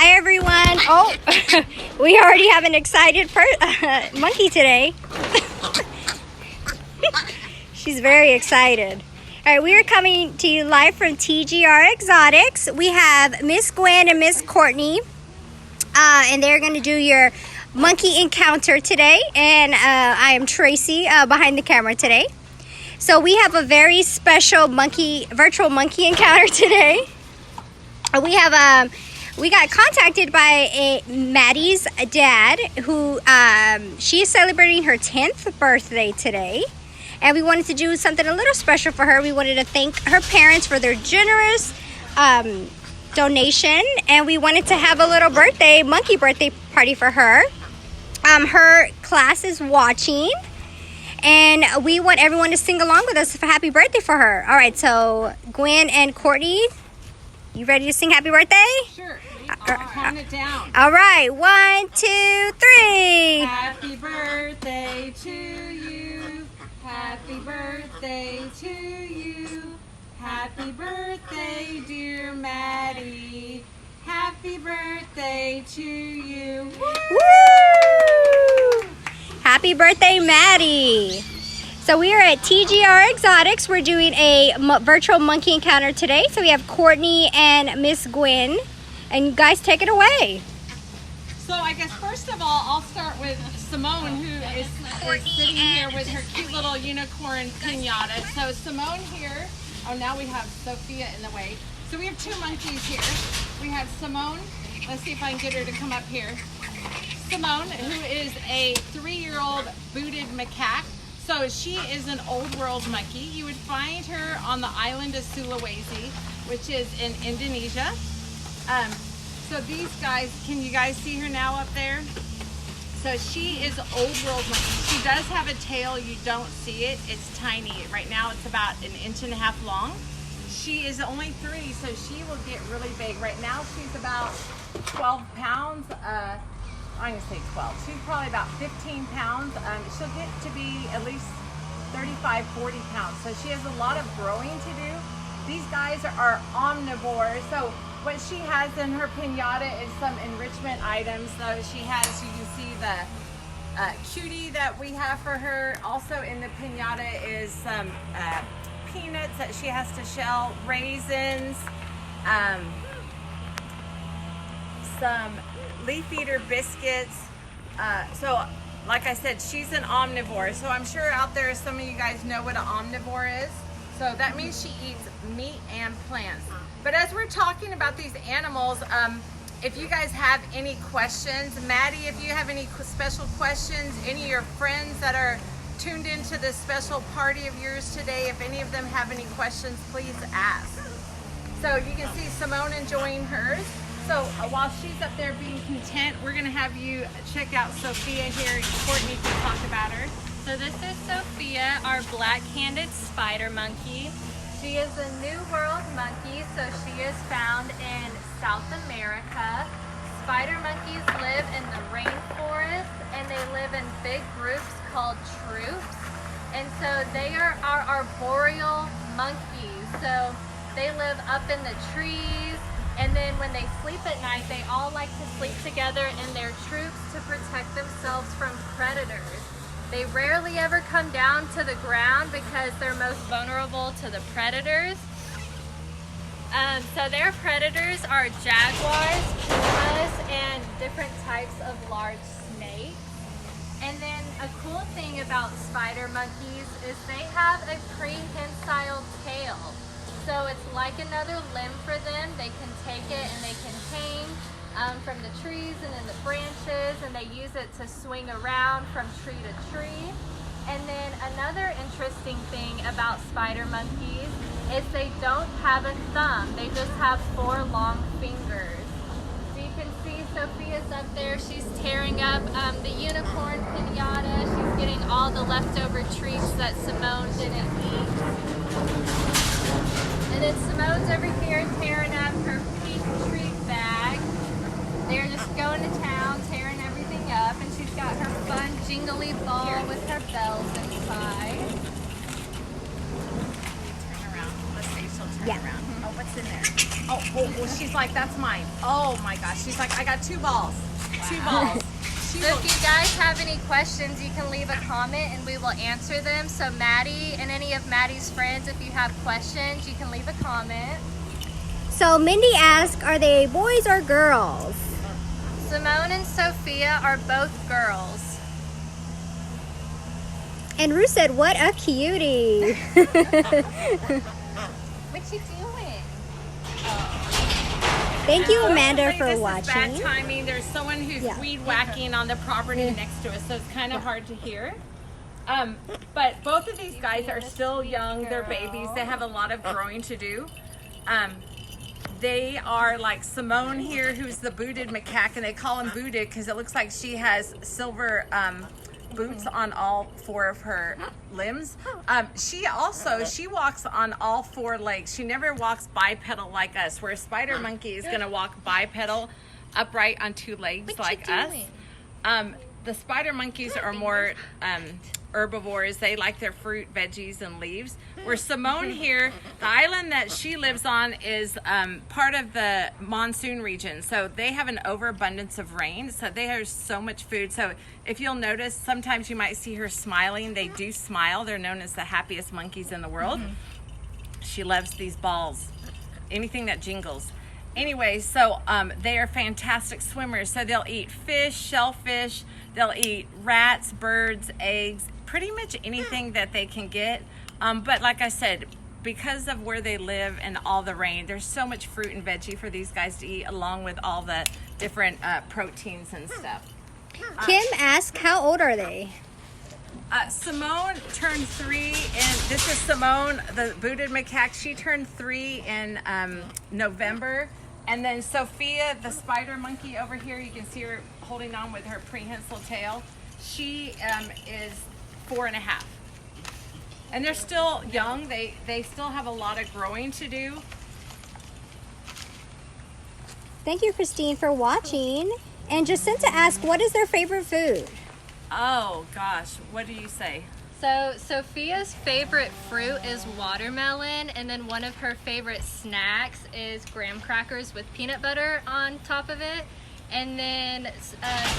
Hi everyone. Oh, we already have an excited monkey today. She's very excited. All right, we are coming to you live from TGR Exotics. We have Miss Gwen and Miss Courtney, and they're going to do your monkey encounter today. And I am Tracy behind the camera today. So we have a very special virtual monkey encounter today. We got contacted by Maddie's dad, who she is celebrating her 10th birthday today. And we wanted to do something a little special for her. We wanted to thank her parents for their generous donation. And we wanted to have a little monkey birthday party for her. Her class is watching. And we want everyone to sing along with us for happy birthday for her. All right, so Gwen and Courtney, you ready to sing happy birthday? Sure. Count it down. All right, 1, 2, 3. Happy birthday to you. Happy birthday to you. Happy birthday, dear Maddie. Happy birthday to you. Woo! Happy birthday, Maddie. So we are at TGR Exotics. We're doing a virtual monkey encounter today. So we have Courtney and Miss Gwen. And you guys take it away. So I guess first of all, I'll start with Simone, who is sitting here with her cute little unicorn pinata. So Simone here. Oh, now we have Sophia in the way. So we have two monkeys here. We have Simone. Let's see if I can get her to come up here. Simone, who is a 3-year-old booted macaque. So she is an old world monkey. You would find her on the island of Sulawesi, which is in Indonesia. So these guys, can you guys see her now up there? So she is old world monkey. She does have a tail. You don't see it. It's tiny. Right now it's about 1.5 inches long. She is only 3, so she will get really big. Right now she's about 12 pounds. I'm gonna say 12. She's probably about 15 pounds. She'll get to be at least 35, 40 pounds. So she has a lot of growing to do. These guys are omnivores. So what she has in her pinata is some enrichment items. So she has, you can see the cutie that we have for her. Also in the pinata is some peanuts that she has to shell, raisins, some leaf eater biscuits. So like I said, she's an omnivore. So I'm sure out there some of you guys know what an omnivore is. So that means she eats meat and plants. But as we're talking about these animals, if you guys have any questions, Maddie, if you have any special questions, any of your friends that are tuned into this special party of yours today, if any of them have any questions, please ask. So you can see Simone enjoying hers. So while she's up there being content, we're gonna have you check out Sophia here. Courtney can talk about her. So this is Sophia, our black-handed spider monkey. She is a New World monkey, so she is found in South America. Spider monkeys live in the rainforest, and they live in big groups called troops. And so they are arboreal monkeys. So they live up in the trees, and then when they sleep at night, they all like to sleep together in their troops to protect themselves from predators. They rarely ever come down to the ground because they're most vulnerable to the predators. So their predators are jaguars, pumas, and different types of large snakes. And then a cool thing about spider monkeys is they have a prehensile tail. So it's like another limb for them. They can take it and they can hang from the trees and in the branches, and they use it to swing around from tree to tree. And then another interesting thing about spider monkeys is they don't have a thumb. They just have 4 long fingers. So you can see Sophia's up there. She's tearing up the unicorn pinata. She's getting all the leftover treats that Simone didn't eat. And then Simone's over here tearing up her pink treat bag. They're just going to town, tearing everything up, and she's got her fun jingly ball with her bells inside. Turn around. Let's see, she'll turn around. Oh, what's in there? Oh, well, she's like, that's mine. Oh my gosh. She's like, I got 2 balls. 2 balls. So if you guys have any questions, you can leave a comment and we will answer them. So Maddie and any of Maddie's friends, if you have questions, you can leave a comment. So Mindy asked, are they boys or girls? Simone and Sophia are both girls. And Ruth said, what a cutie. What you doing? Thank you, Amanda, Hopefully for this is watching. bad timing. There's someone who's Yeah. weed whacking on the property next to us, so it's kind of hard to hear. But both of these guys are still young. They're babies. They have a lot of growing to do. They are like Simone here, who's the booted macaque, and they call him booted because it looks like she has silver boots on all 4 of her limbs. She walks on all 4 legs. She never walks bipedal like us, where a spider monkey is going to walk bipedal upright on 2 legs like us. The spider monkeys are more herbivores. They like their fruit, veggies, and leaves. Where Simone here, the island that she lives on is part of the monsoon region. So they have an overabundance of rain. So they have so much food. So if you'll notice, sometimes you might see her smiling. They do smile. They're known as the happiest monkeys in the world. She loves these balls, anything that jingles. Anyway, so they are fantastic swimmers. So they'll eat fish, shellfish, they'll eat rats, birds, eggs, pretty much anything that they can get. But like I said, because of where they live and all the rain, there's so much fruit and veggie for these guys to eat, along with all the different proteins and stuff. Kim asked, how old are they? Simone turned 3, and this is Simone, the booted macaque. She turned 3 in November. And then Sophia, the spider monkey over here, you can see her holding on with her prehensile tail. She is 4.5. And they're still young. They still have a lot of growing to do. Thank you, Christine, for watching. And Jacinta asked, what is their favorite food? Oh gosh, what do you say? So Sophia's favorite fruit is watermelon, and then one of her favorite snacks is graham crackers with peanut butter on top of it. And then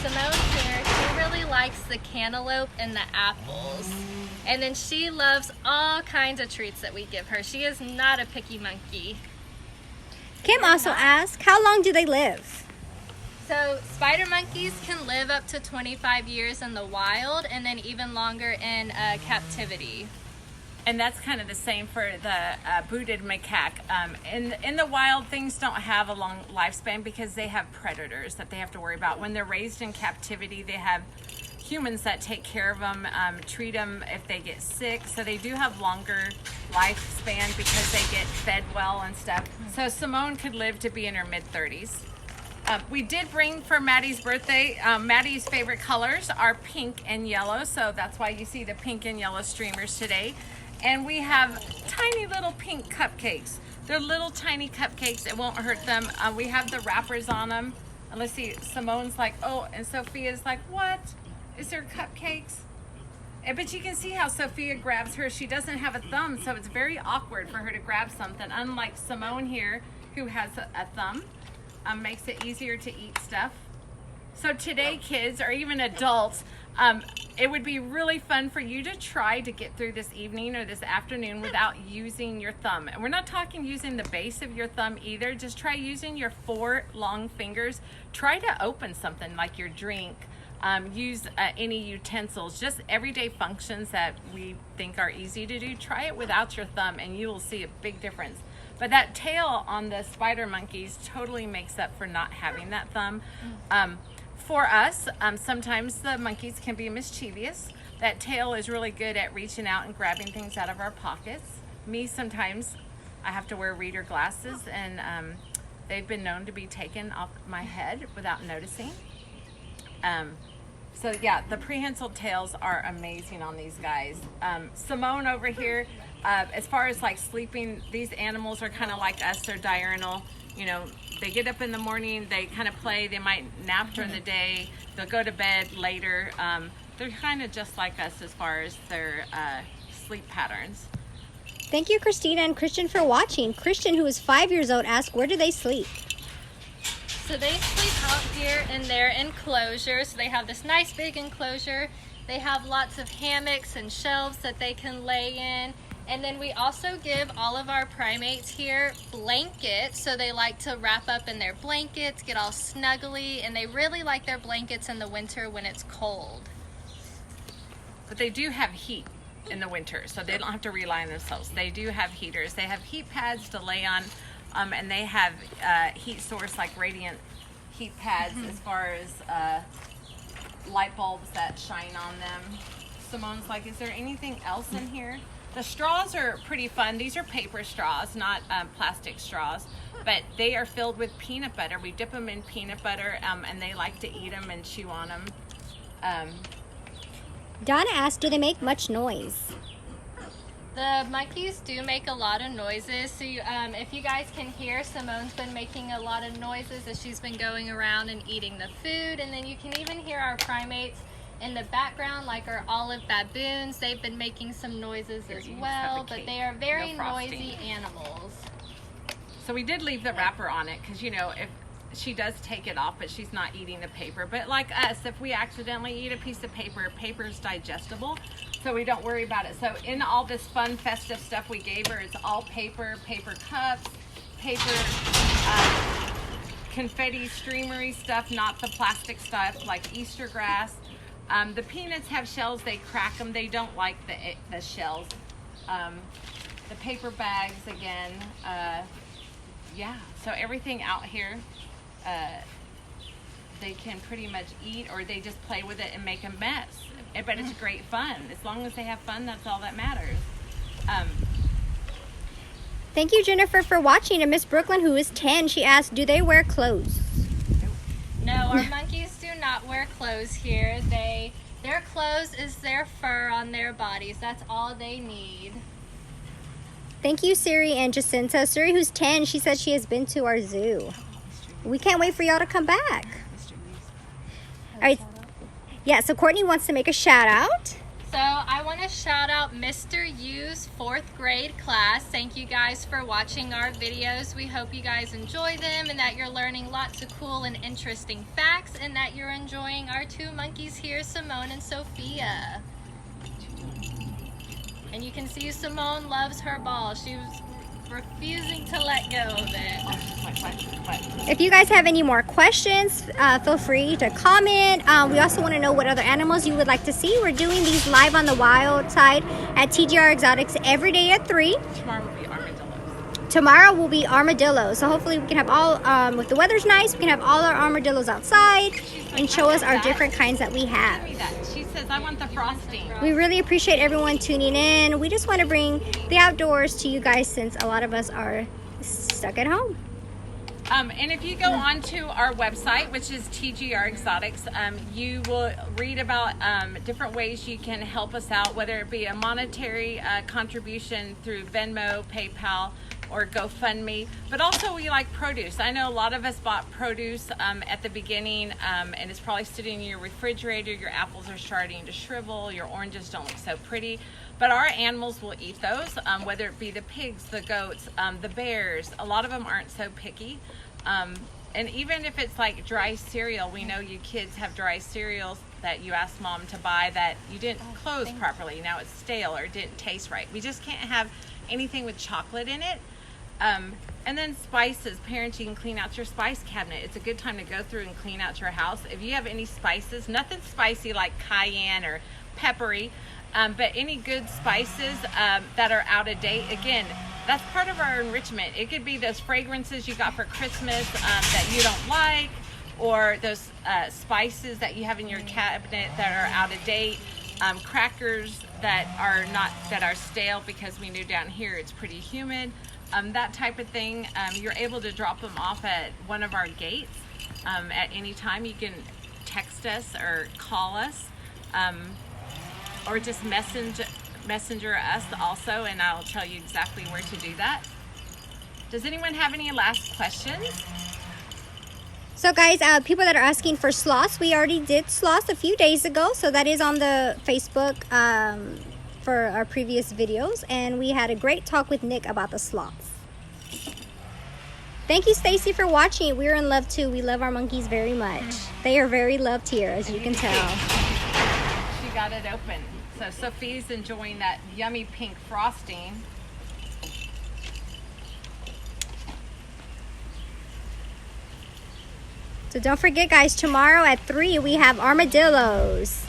Simone here, she really likes the cantaloupe and the apples. And then she loves all kinds of treats that we give her. She is not a picky monkey. Kim also asked, how long do they live? So spider monkeys can live up to 25 years in the wild, and then even longer in captivity. And that's kind of the same for the booted macaque. In the wild, things don't have a long lifespan because they have predators that they have to worry about. When they're raised in captivity, they have humans that take care of them, treat them if they get sick. So they do have longer lifespan because they get fed well and stuff. So Simone could live to be in her mid-30s. We did bring for Maddie's birthday, Maddie's favorite colors are pink and yellow, so that's why you see the pink and yellow streamers today. And we have tiny little pink cupcakes. They're little tiny cupcakes, it won't hurt them. We have the wrappers on them. And let's see, Simone's like, oh, and Sophia's like, what? Is there cupcakes? But you can see how Sophia grabs her. She doesn't have a thumb, so it's very awkward for her to grab something, unlike Simone here, who has a thumb. Makes it easier to eat stuff. So today, kids, or even adults, it would be really fun for you to try to get through this evening or this afternoon without using your thumb. And we're not talking using the base of your thumb either. Just try using your 4 long fingers. Try to open something like your drink. Use any utensils, just everyday functions that we think are easy to do. Try it without your thumb and you will see a big difference. But that tail on the spider monkeys totally makes up for not having that thumb. For us, sometimes the monkeys can be mischievous. That tail is really good at reaching out and grabbing things out of our pockets. Me, sometimes I have to wear reader glasses, and they've been known to be taken off my head without noticing. So yeah, the prehensile tails are amazing on these guys. Simone over here, as far as like sleeping, these animals are kind of like us. They're diurnal. You know, they get up in the morning, they kind of play, they might nap during the day, they'll go to bed later. They're kind of just like us as far as their sleep patterns. Thank you, Christina and Christian, for watching. Christian, who is 5 years old, asked, where do they sleep? So they sleep out here in their enclosure. So they have this nice big enclosure. They have lots of hammocks and shelves that they can lay in. And then we also give all of our primates here blankets. So they like to wrap up in their blankets, get all snuggly, and they really like their blankets in the winter when it's cold. But they do have heat in the winter, so they don't have to rely on themselves. They do have heaters. They have heat pads to lay on, and they have heat source like radiant heat pads as far as light bulbs that shine on them. Simone's like, is there anything else in here? The straws are pretty fun. These are paper straws, not plastic straws, but they are filled with peanut butter. We dip them in peanut butter, and they like to eat them and chew on them. Donna asked, do they make much noise? The monkeys do make a lot of noises. So if you guys can hear, Simone's been making a lot of noises as she's been going around and eating the food. And then you can even hear our primates in the background, like our olive baboons. They've been making some noises as well, but they are very noisy animals. So we did leave the wrapper on it because, you know, if she does take it off, but she's not eating the paper. But like us, if we accidentally eat a piece of paper, paper's digestible, so we don't worry about it. So in all this fun, festive stuff we gave her, it's all paper, paper cups, paper confetti, streamery stuff, not the plastic stuff like Easter grass. The peanuts have shells. They crack them. They don't like the shells. The paper bags, again, yeah. So everything out here, they can pretty much eat, or they just play with it and make a mess. But it's great fun. As long as they have fun, that's all that matters. Thank you, Jennifer, for watching. And Miss Brooklyn, who is 10, she asked, do they wear clothes? No, our monkeys do not wear clothes here. Their clothes is their fur on their bodies. That's all they need. Thank you, Siri and Jacinta. Siri, who's 10, she said she has been to our zoo. We can't wait for y'all to come back. All right. Yeah, so Courtney wants to make a shout out. So I want to shout out Mr. U's 4th grade class. Thank you guys for watching our videos. We hope you guys enjoy them and that you're learning lots of cool and interesting facts, and that you're enjoying our 2 monkeys here, Simone and Sophia. And you can see Simone loves her ball. She was refusing to let go of it. If you guys have any more questions, feel free to comment. We also want to know what other animals you would like to see. We're doing these live on the Wildside at TGR Exotics every day at 3. Tomorrow will be armadillos. So hopefully we can have all, if the weather's nice, we can have all our armadillos outside and show us our different kinds that we have. She says, I want the frosting. We really appreciate everyone tuning in. We just want to bring the outdoors to you guys since a lot of us are stuck at home. And if you go onto our website, which is TGR Exotics, you will read about different ways you can help us out, whether it be a monetary contribution through Venmo, PayPal, or GoFundMe. But also we like produce. I know a lot of us bought produce at the beginning, and it's probably sitting in your refrigerator. Your apples are starting to shrivel. Your oranges don't look so pretty. But our animals will eat those, whether it be the pigs, the goats, the bears. A lot of them aren't so picky. And even if it's like dry cereal, we know you kids have dry cereals that you asked mom to buy that you didn't close properly. Now it's stale or didn't taste right. We just can't have anything with chocolate in it. And then spices. Parents, you can clean out your spice cabinet. It's a good time to go through and clean out your house. If you have any spices, nothing spicy like cayenne or peppery, but any good spices that are out of date, again, that's part of our enrichment. It could be those fragrances you got for Christmas that you don't like, or those spices that you have in your cabinet that are out of date, crackers that are stale because we knew down here it's pretty humid, that type of thing. You're able to drop them off at one of our gates at any time. You can text us or call us, or just messenger us also, and I'll tell you exactly where to do that. Does anyone have any last questions? So guys, people that are asking for sloths, we already did sloths a few days ago, so that is on the Facebook for our previous videos, and we had a great talk with Nick about the sloths. Thank you, Stacy, for watching. We're in love too. We love our monkeys very much. They are very loved here, as you can tell. She got it open. So Sophie's enjoying that yummy pink frosting. So don't forget, guys, tomorrow at 3 we have armadillos.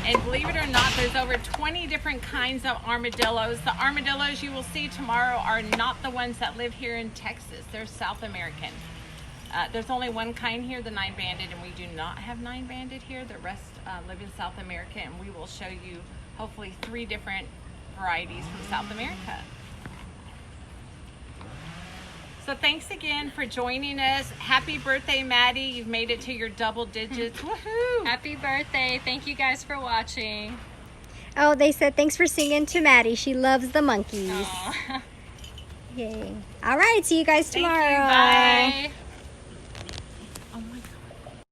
And believe it or not, there's over 20 different kinds of armadillos. The armadillos you will see tomorrow are not the ones that live here in Texas. They're South American. There's only one kind here, the 9-banded, and we do not have 9-banded here. The rest live in South America, and we will show you hopefully 3 different varieties from South America. So thanks again for joining us. Happy birthday, Maddie. You've made it to your double digits. Woohoo! Happy birthday. Thank you guys for watching. Oh, they said thanks for singing to Maddie. She loves the monkeys. Aw. Yay. All right, see you guys Thank you. tomorrow. Bye. Oh my God.